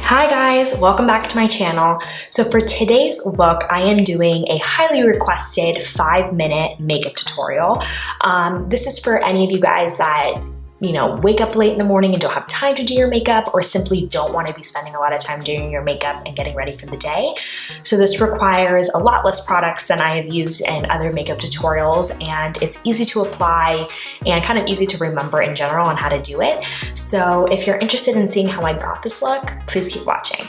Hi guys, welcome back to my channel. So for today's look, I am doing a highly requested 5-minute makeup tutorial. This is for any of you guys that wake up late in the morning and don't have time to do your makeup, or simply don't want to be spending a lot of time doing your makeup and getting ready for the day. So this requires a lot less products than I have used in other makeup tutorials, and it's easy to apply and kind of easy to remember in general on how to do it. So if you're interested in seeing how I got this look, please keep watching.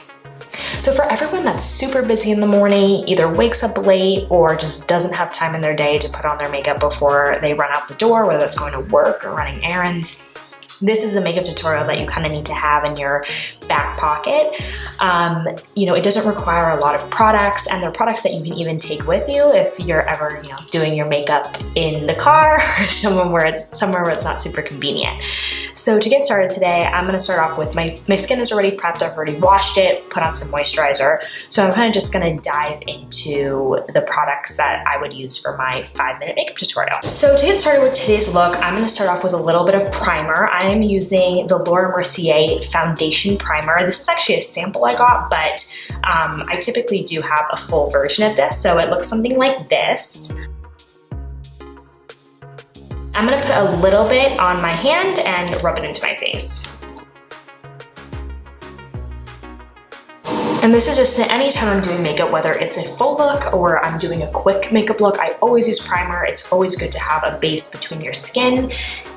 So for everyone that's super busy in the morning, either wakes up late or just doesn't have time in their day to put on their makeup before they run out the door, whether it's going to work or running errands, this is the makeup tutorial that you kind of need to have in your back pocket. It doesn't require a lot of products, and they're products that you can even take with you if you're ever, doing your makeup in the car or somewhere where it's not super convenient. So to get started today, I'm gonna start off with my skin is already prepped. I've already washed it, put on some moisturizer. So I'm kind of just gonna dive into the products that I would use for my 5-minute makeup tutorial. So to get started with today's look, I'm gonna start off with a little bit of primer. I am using the Laura Mercier Foundation Primer. This is actually a sample I got, but I typically do have a full version of this. So it looks something like this. I'm gonna put a little bit on my hand and rub it into my face. And this is just anytime I'm doing makeup, whether it's a full look or I'm doing a quick makeup look, I always use primer. It's always good to have a base between your skin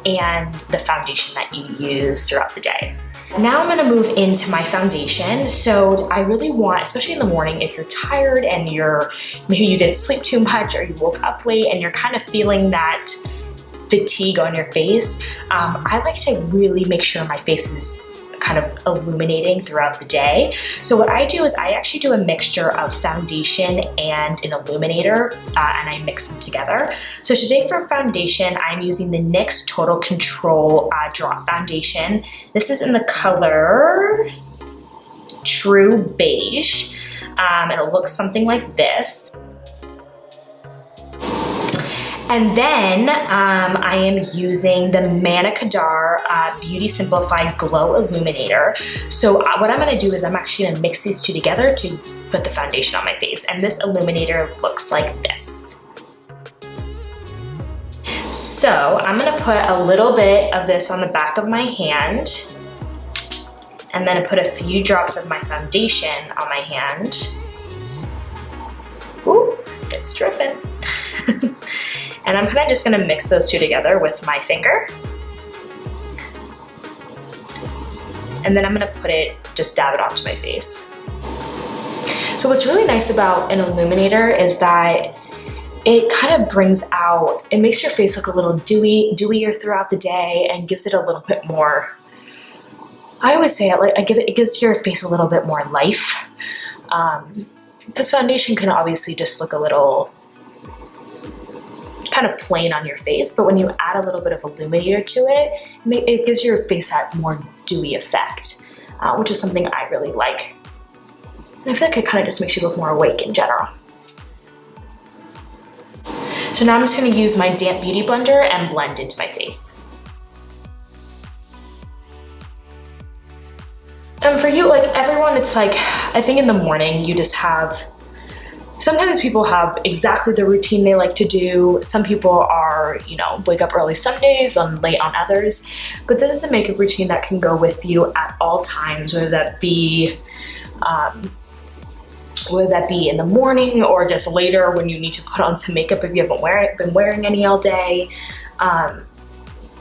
and the foundation that you use throughout the day. Now I'm gonna move into my foundation. So I really want, especially in the morning, if you're tired and maybe you didn't sleep too much or you woke up late and you're kind of feeling that fatigue on your face, I like to really make sure my face is kind of illuminating throughout the day. So what I do is I actually do a mixture of foundation and an illuminator, and I mix them together. So today for foundation, I'm using the NYX Total Control Drop Foundation. This is in the color True Beige, and it looks something like this. And then I am using the Manna Kadar Beauty Simplified Glow Illuminator. So what I'm gonna do is I'm actually gonna mix these two together to put the foundation on my face. And this illuminator looks like this. So I'm gonna put a little bit of this on the back of my hand, and then I put a few drops of my foundation on my hand. Ooh, it's dripping. And I'm kind of just gonna mix those two together with my finger. And then I'm gonna just dab it onto my face. So what's really nice about an illuminator is that it kind of it makes your face look a little dewier throughout the day and gives it a little bit more, I always say it gives your face a little bit more life. This foundation can obviously just look a little kind of plain on your face, but when you add a little bit of illuminator to it, it gives your face that more dewy effect, which is something I really like. And I feel like it kind of just makes you look more awake in general. So now I'm just going to use my damp beauty blender and blend into my face. And for you, like everyone, it's like, I think in the morning you just have, sometimes people have exactly the routine they like to do. Some people are, wake up early some days and late on others. But this is a makeup routine that can go with you at all times, whether that be in the morning or just later when you need to put on some makeup if you haven't been wearing any all day.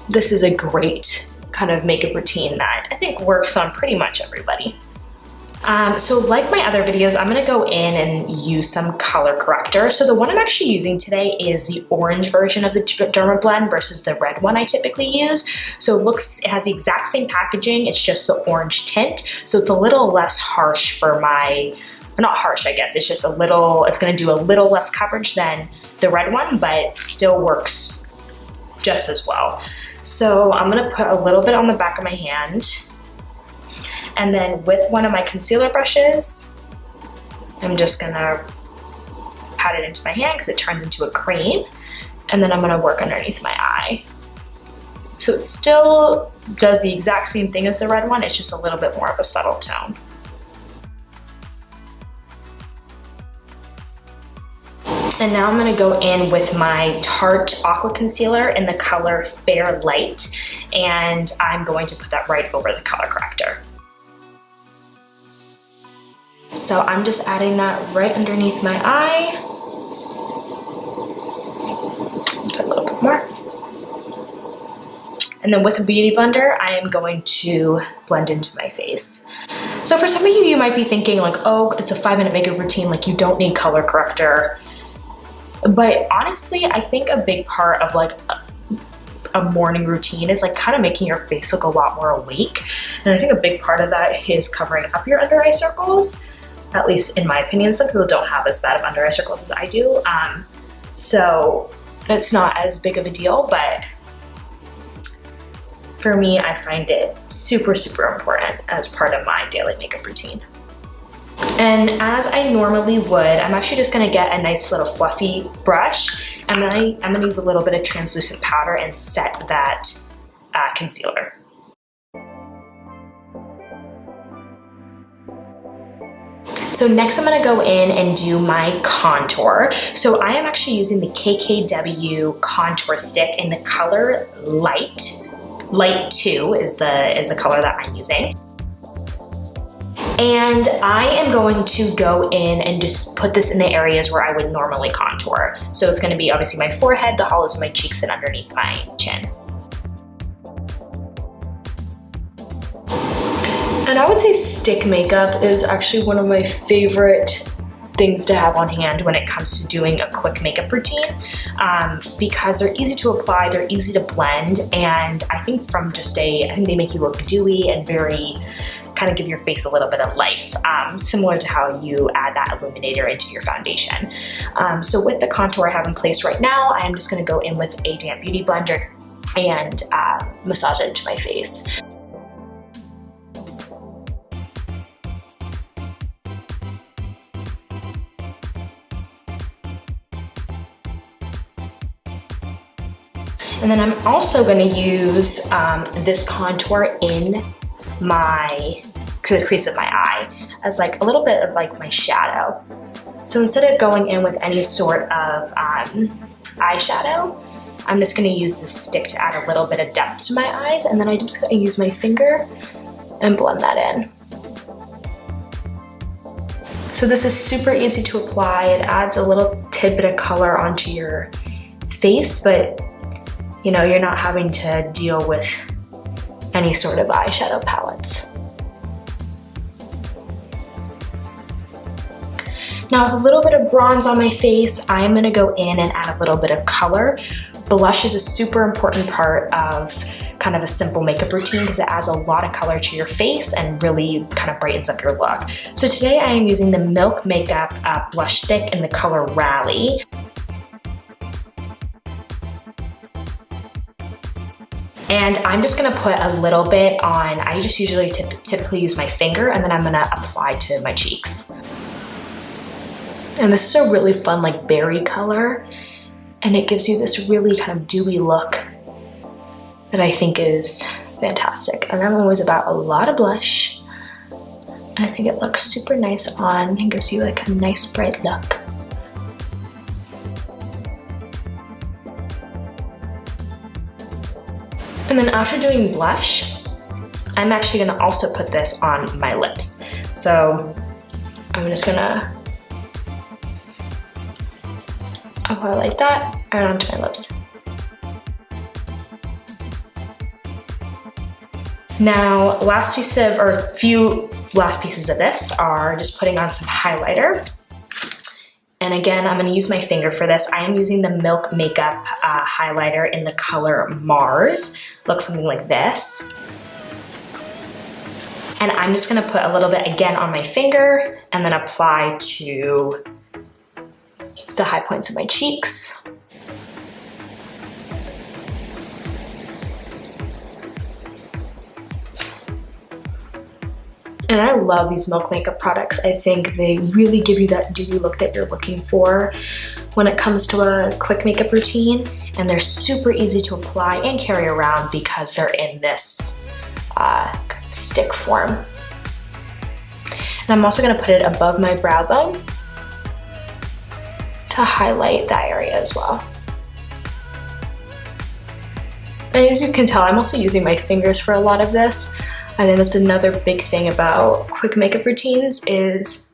This is a great kind of makeup routine that I think works on pretty much everybody. So like my other videos, I'm gonna go in and use some color corrector. So the one I'm actually using today is the orange version of the Dermablend versus the red one I typically use. So it has the exact same packaging, it's just the orange tint. So it's a little less harsh for not harsh, I guess. It's just it's gonna do a little less coverage than the red one, but still works just as well. So I'm gonna put a little bit on the back of my hand. And then with one of my concealer brushes, I'm just gonna pat it into my hand because it turns into a cream. And then I'm gonna work underneath my eye. So it still does the exact same thing as the red one, it's just a little bit more of a subtle tone. And now I'm gonna go in with my Tarte Aqua Concealer in the color Fair Light, and I'm going to put that right over the color corrector. So I'm just adding that right underneath my eye. Put a little bit more. And then with a beauty blender, I am going to blend into my face. So for some of you, you might be thinking like, oh, it's a 5-minute makeup routine, like you don't need color corrector. But honestly, I think a big part of like a morning routine is like kind of making your face look a lot more awake. And I think a big part of that is covering up your under eye circles, at least in my opinion. Some people don't have as bad of under eye circles as I do. So it's not as big of a deal, but for me, I find it super, super important as part of my daily makeup routine. And as I normally would, I'm actually just gonna get a nice little fluffy brush, and then I'm gonna use a little bit of translucent powder and set that concealer. So next I'm gonna go in and do my contour. So I am actually using the KKW contour stick in the color Light 2 is the color that I'm using. And I am going to go in and just put this in the areas where I would normally contour. So it's gonna be obviously my forehead, the hollows of my cheeks, and underneath my chin. And I would say stick makeup is actually one of my favorite things to have on hand when it comes to doing a quick makeup routine, because they're easy to apply, they're easy to blend, and I think I think they make you look dewy and very kind of give your face a little bit of life, similar to how you add that illuminator into your foundation. So with the contour I have in place right now, I am just gonna go in with a damp beauty blender and massage it into my face. And then I'm also gonna use this contour in the crease of my eye as like a little bit of like my shadow. So instead of going in with any sort of eyeshadow, I'm just gonna use this stick to add a little bit of depth to my eyes, and then I'm just gonna use my finger and blend that in. So this is super easy to apply. It adds a little tidbit of color onto your face, but you know, you're not having to deal with any sort of eyeshadow palettes. Now with a little bit of bronze on my face, I am gonna go in and add a little bit of color. Blush is a super important part of kind of a simple makeup routine because it adds a lot of color to your face and really kind of brightens up your look. So today I am using the Milk Makeup blush stick in the color Rally. And I'm just gonna put a little bit on, I just usually typically use my finger, and then I'm gonna apply to my cheeks. And this is a really fun like berry color, and it gives you this really kind of dewy look that I think is fantastic. And I'm always about a lot of blush. I think it looks super nice on and gives you like a nice bright look. And then after doing blush, I'm actually gonna also put this on my lips. So I'm just gonna apply like that right onto my lips. Now, few last pieces of this are just putting on some highlighter. And again, I'm gonna use my finger for this. I am using the Milk Makeup highlighter in the color Mars. Looks something like this. And I'm just gonna put a little bit again on my finger and then apply to the high points of my cheeks. And I love these Milk Makeup products. I think they really give you that dewy look that you're looking for when it comes to a quick makeup routine. And they're super easy to apply and carry around because they're in this stick form. And I'm also gonna put it above my brow bone to to highlight that area as well. And as you can tell, I'm also using my fingers for a lot of this. I think that's another big thing about quick makeup routines is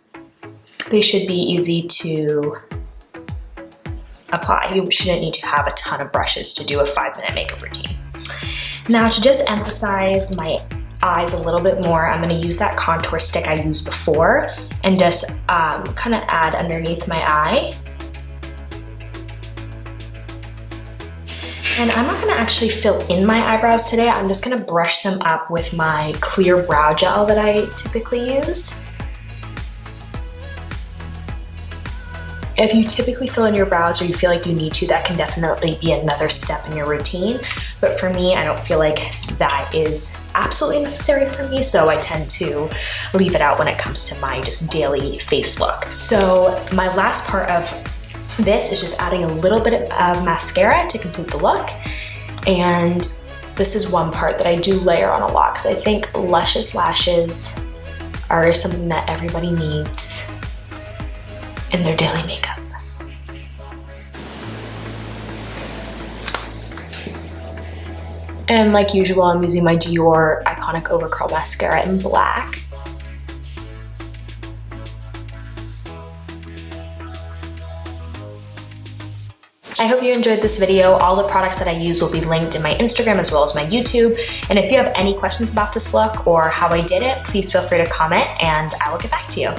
they should be easy to apply. You shouldn't need to have a ton of brushes to do a 5-minute makeup routine. Now to just emphasize my eyes a little bit more, I'm gonna use that contour stick I used before and just kind of add underneath my eye. And I'm not gonna actually fill in my eyebrows today. I'm just gonna brush them up with my clear brow gel that I typically use. If you typically fill in your brows or you feel like you need to, that can definitely be another step in your routine. But for me, I don't feel like that is absolutely necessary for me, so I tend to leave it out when it comes to my just daily face look. So my last part of this is just adding a little bit of mascara to complete the look. And this is one part that I do layer on a lot because I think luscious lashes are something that everybody needs in their daily makeup. And like usual, I'm using my Dior Iconic Overcurl Mascara in black. I hope you enjoyed this video. All the products that I use will be linked in my Instagram as well as my YouTube. And if you have any questions about this look or how I did it, please feel free to comment and I will get back to you.